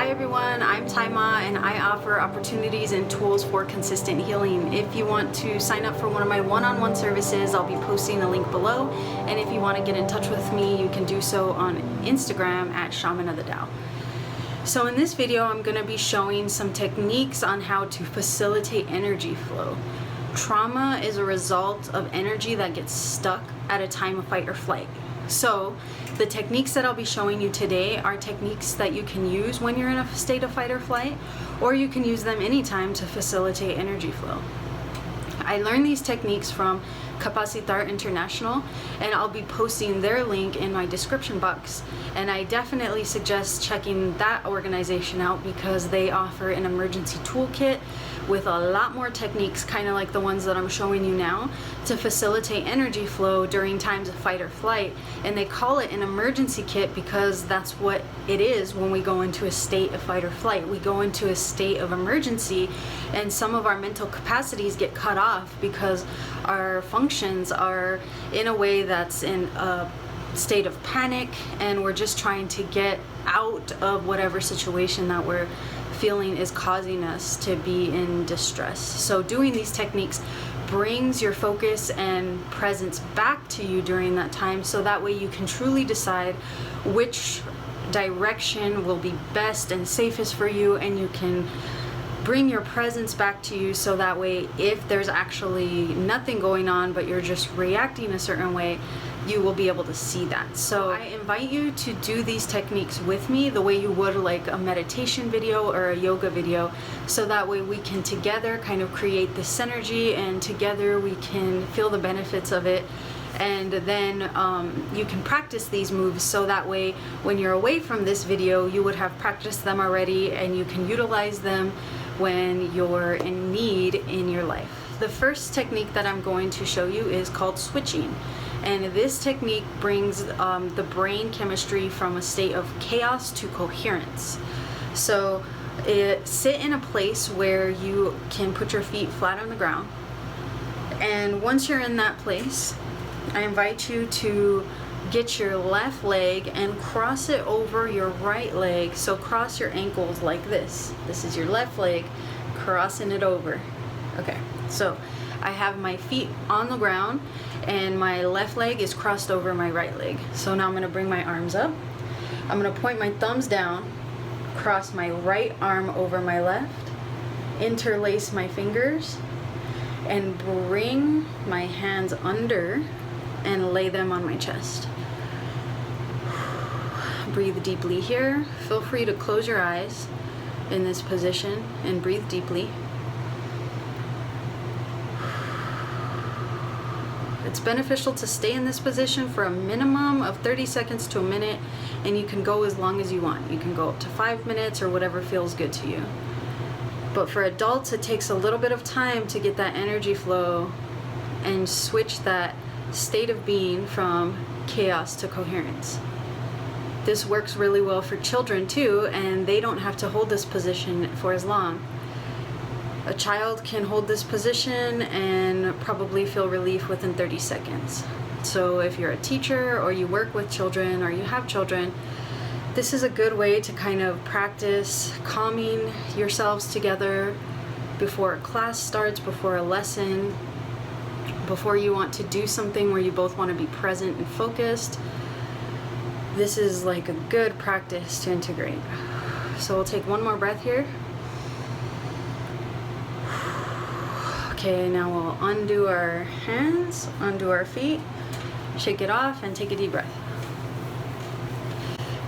Hi everyone, I'm Taima and I offer opportunities and tools for consistent healing. If you want to sign up for one of my one-on-one services, I'll be posting a link below. And if you want to get in touch with me, you can do so on Instagram at Shaman of the Tao. So in this video, I'm going to be showing some techniques on how to facilitate energy flow. Trauma is a result of energy that gets stuck at a time of fight or flight. So the techniques that I'll be showing you today are techniques that you can use when you're in a state of fight or flight, or you can use them anytime to facilitate energy flow. I learned these techniques from Capacitar International, and I'll be posting their link in my description box. And I definitely suggest checking that organization out because they offer an emergency toolkit with a lot more techniques, kind of like the ones that I'm showing you now, to facilitate energy flow during times of fight or flight. And they call it an emergency kit because that's what it is when we go into a state of fight or flight. We go into a state of emergency, and some of our mental capacities get cut off because our functions are in a way that's in a state of panic, and we're just trying to get out of whatever situation that we're feeling is causing us to be in distress. So doing these techniques brings your focus and presence back to you during that time, so that way you can truly decide which direction will be best and safest for you, and you can bring your presence back to you, so that way if there's actually nothing going on but you're just reacting a certain way, you will be able to see that. So I invite you to do these techniques with me the way you would like a meditation video or a yoga video, so that way we can together kind of create this synergy, and together we can feel the benefits of it. And then you can practice these moves, so that way when you're away from this video, you would have practiced them already and you can utilize them when you're in need in your life. The first technique that I'm going to show you is called switching. And this technique brings the brain chemistry from a state of chaos to coherence. So sit in a place where you can put your feet flat on the ground. And once you're in that place, I invite you to get your left leg and cross it over your right leg. So cross your ankles like this. This is your left leg, crossing it over. Okay, so I have my feet on the ground and my left leg is crossed over my right leg. So now I'm going to bring my arms up. I'm going to point my thumbs down, cross my right arm over my left, interlace my fingers, and bring my hands under and lay them on my chest. Breathe deeply here. Feel free to close your eyes in this position and breathe deeply. It's beneficial to stay in this position for a minimum of 30 seconds to a minute, and you can go as long as you want. You can go up to 5 minutes or whatever feels good to you. But for adults, it takes a little bit of time to get that energy flow and switch that state of being from chaos to coherence. This works really well for children too, and they don't have to hold this position for as long. A child can hold this position and probably feel relief within 30 seconds. So if you're a teacher or you work with children or you have children, this is a good way to kind of practice calming yourselves together before a class starts, before a lesson, before you want to do something where you both want to be present and focused. This is like a good practice to integrate. So we'll take one more breath here. Okay, now we'll undo our hands, undo our feet, shake it off, and take a deep breath.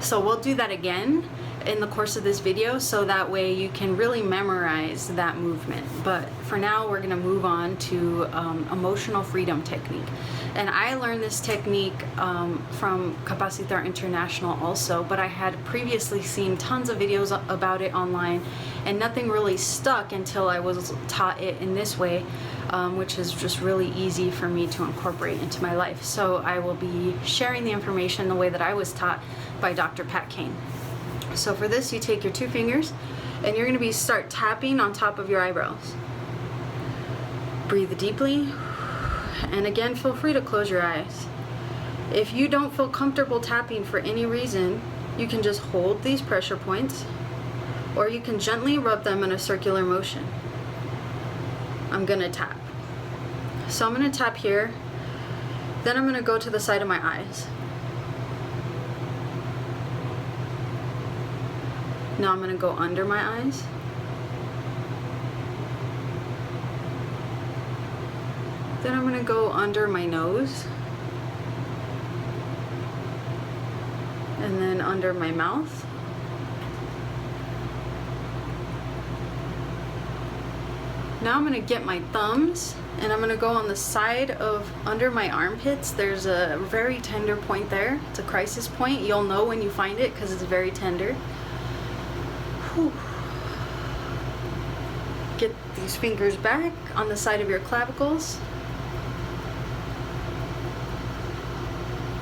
So we'll do that again in the course of this video, so that way you can really memorize that movement. But for now, we're going to move on to emotional freedom technique. And I learned this technique from Capacitar International also, but I had previously seen tons of videos about it online, and nothing really stuck until I was taught it in this way, which is just really easy for me to incorporate into my life. So I will be sharing the information the way that I was taught by Dr. Pat Kane. So for this, you take your 2 fingers and you're going to start tapping on top of your eyebrows. Breathe deeply, and again, feel free to close your eyes. If you don't feel comfortable tapping for any reason, you can just hold these pressure points or you can gently rub them in a circular motion. I'm gonna tap. So I'm gonna tap here, then I'm gonna go to the side of my eyes. Now I'm gonna go under my eyes. Then I'm gonna go under my nose. And then under my mouth. Now I'm gonna get my thumbs and I'm gonna go on the side of under my armpits. There's a very tender point there. It's a crisis point. You'll know when you find it because it's very tender. Whew. Get these fingers back on the side of your clavicles.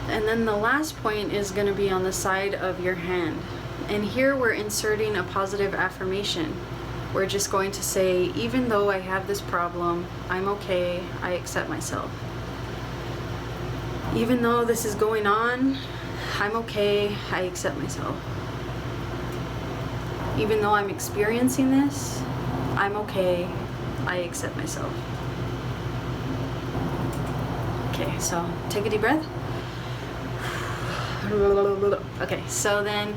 And then the last point is going to be on the side of your hand. And here we're inserting a positive affirmation. We're just going to say, even though I have this problem, I'm okay, I accept myself. Even though this is going on, I'm okay, I accept myself. Even though I'm experiencing this, I'm okay, I accept myself. Okay, so take a deep breath. Okay, so then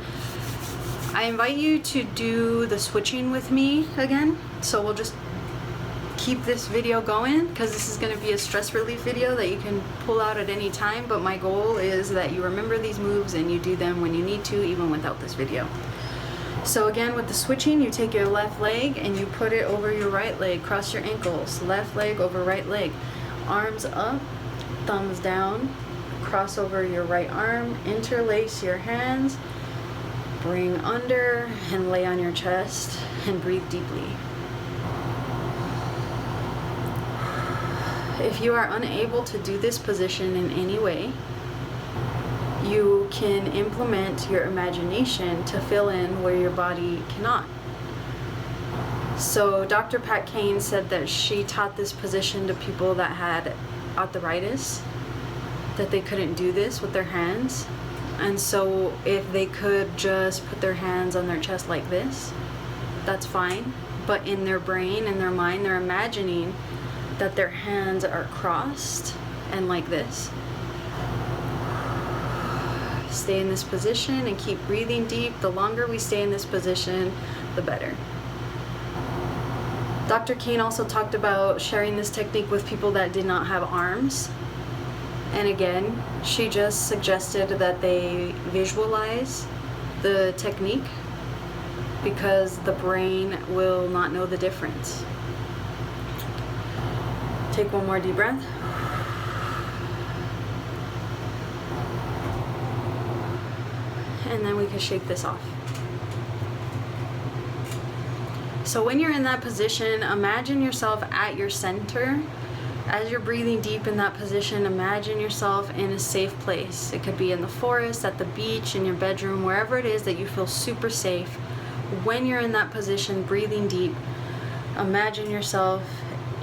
I invite you to do the switching with me again. So we'll just keep this video going because this is going to be a stress relief video that you can pull out at any time, but my goal is that you remember these moves and you do them when you need to, even without this video. So again, with the switching, you take your left leg and you put it over your right leg, cross your ankles, left leg over right leg, arms up, thumbs down, cross over your right arm, interlace your hands, bring under and lay on your chest and breathe deeply. If you are unable to do this position in any way, you can implement your imagination to fill in where your body cannot. So Dr. Pat Kane said that she taught this position to people that had arthritis, that they couldn't do this with their hands. And so if they could just put their hands on their chest like this, that's fine. But in their brain, in their mind, they're imagining that their hands are crossed and like this. Stay in this position and keep breathing deep. The longer we stay in this position, the better. Dr. Kane also talked about sharing this technique with people that did not have arms. And again, she just suggested that they visualize the technique because the brain will not know the difference. Take one more deep breath. And then we can shake this off. So when you're in that position, imagine yourself at your center. As you're breathing deep in that position, imagine yourself in a safe place. It could be in the forest, at the beach, in your bedroom, wherever it is that you feel super safe. When you're in that position, breathing deep, imagine yourself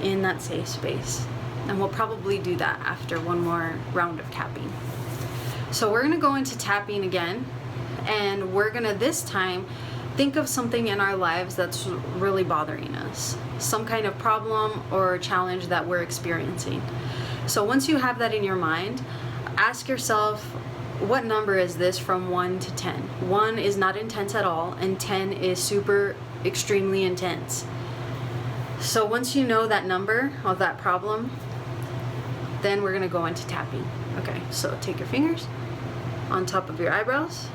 in that safe space. And we'll probably do that after one more round of tapping. So we're gonna go into tapping again, and we're gonna this time think of something in our lives that's really bothering us, some kind of problem or challenge that we're experiencing. So once you have that in your mind, ask yourself, what number is this from 1 to 10? 1 is not intense at all, and 10 is super extremely intense. So once you know that number of that problem, then we're gonna go into tapping. Okay, so take your fingers on top of your eyebrows,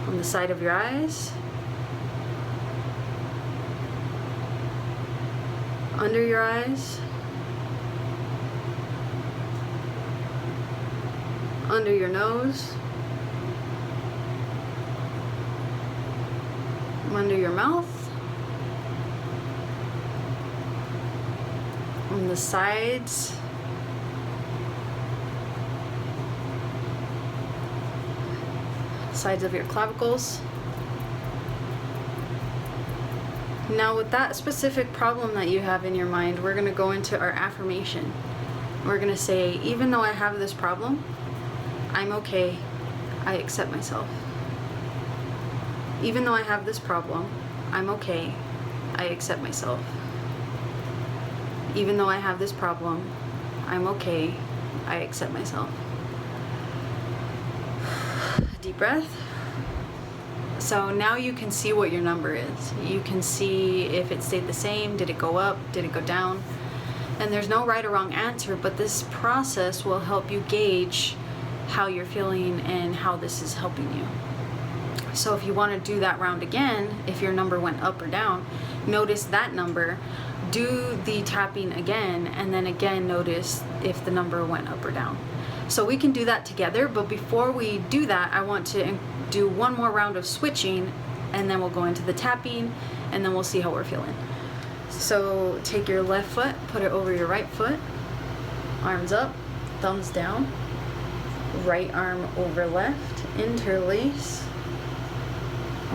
on the side of your eyes, under your eyes, under your nose, under your mouth, on the sides, sides of your clavicles. Now with that specific problem that you have in your mind, we're going to go into our affirmation. We're going to say, even though I have this problem, I'm okay, I accept myself. Even though I have this problem, I'm okay. I accept myself. Even though I have this problem, I'm okay. I accept myself. Deep breath. So now you can see what your number is. You can see if it stayed the same, did it go up, did it go down? And there's no right or wrong answer, but this process will help you gauge how you're feeling and how this is helping you. So if you want to do that round again, if your number went up or down, notice that number, do the tapping again, and then again notice if the number went up or down. So we can do that together, but before we do that, I want to do one more round of switching, and then we'll go into the tapping, and then we'll see how we're feeling. So take your left foot, put it over your right foot, arms up, thumbs down, right arm over left, interlace,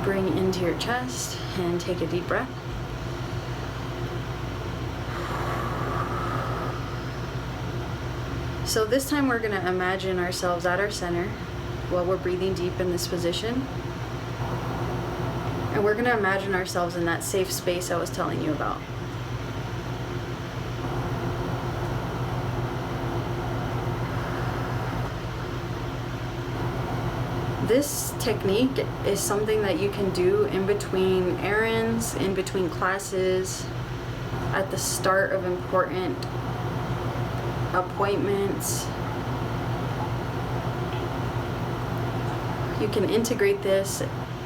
bring into your chest, and take a deep breath. So this time we're going to imagine ourselves at our center while we're breathing deep in this position. And we're going to imagine ourselves in that safe space I was telling you about. This technique is something that you can do in between errands, in between classes, at the start of important appointments. You can integrate this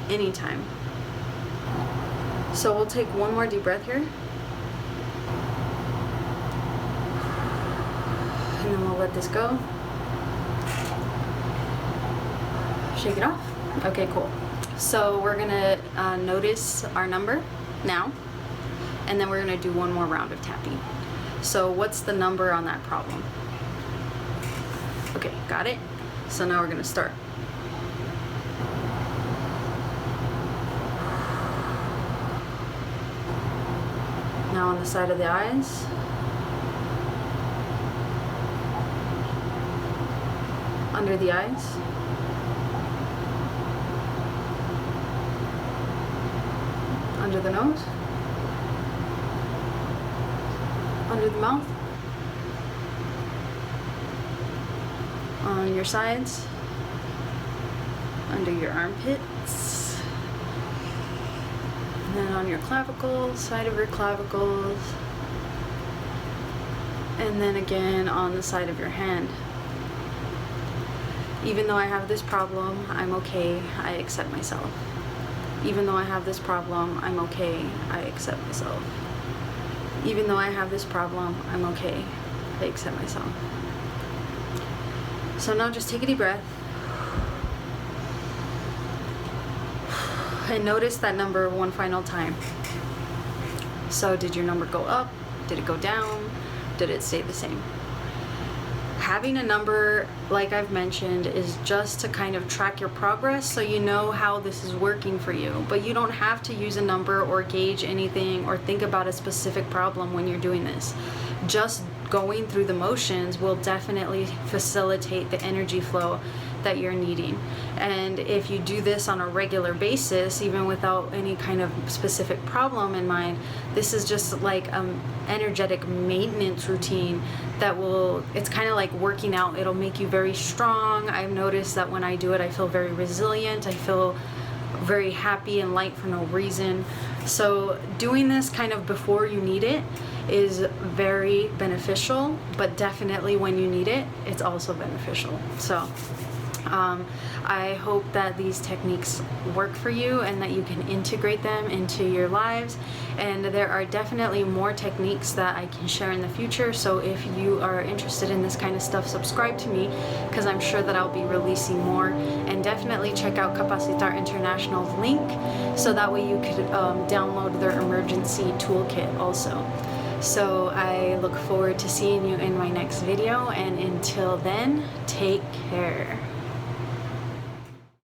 anytime. So we'll take one more deep breath here. And then we'll let this go. Shake it off. Okay, cool. So we're gonna notice our number now, and then we're gonna do one more round of tapping. So what's the number on that problem? Okay, got it. So now we're gonna start. Now on the side of the eyes. Under the eyes. Under the nose. Under the mouth. On your sides. Under your armpits. And then on your clavicles, side of your clavicles. And then again on the side of your hand. Even though I have this problem, I'm okay. I accept myself. Even though I have this problem, I'm okay. I accept myself. Even though I have this problem, I'm okay. I accept myself. So now just take a deep breath. And notice that number one final time. So did your number go up? Did it go down? Did it stay the same? Having a number, like I've mentioned, is just to kind of track your progress so you know how this is working for you. But you don't have to use a number or gauge anything or think about a specific problem when you're doing this. Just going through the motions will definitely facilitate the energy flow that you're needing. And if you do this on a regular basis, even without any kind of specific problem in mind, this is just like an energetic maintenance routine that will, it's kind of like working out. It'll make you very strong. I've noticed that when I do it, I feel very resilient. I feel very happy and light for no reason. So doing this kind of before you need it is very beneficial, but definitely when you need it, it's also beneficial. So I hope that these techniques work for you and that you can integrate them into your lives. And there are definitely more techniques that I can share in the future. So if you are interested in this kind of stuff, subscribe to me, because I'm sure that I'll be releasing more. And definitely check out Capacitar International's link, so that way you could download their emergency toolkit also. So I look forward to seeing you in my next video, and until then, take care.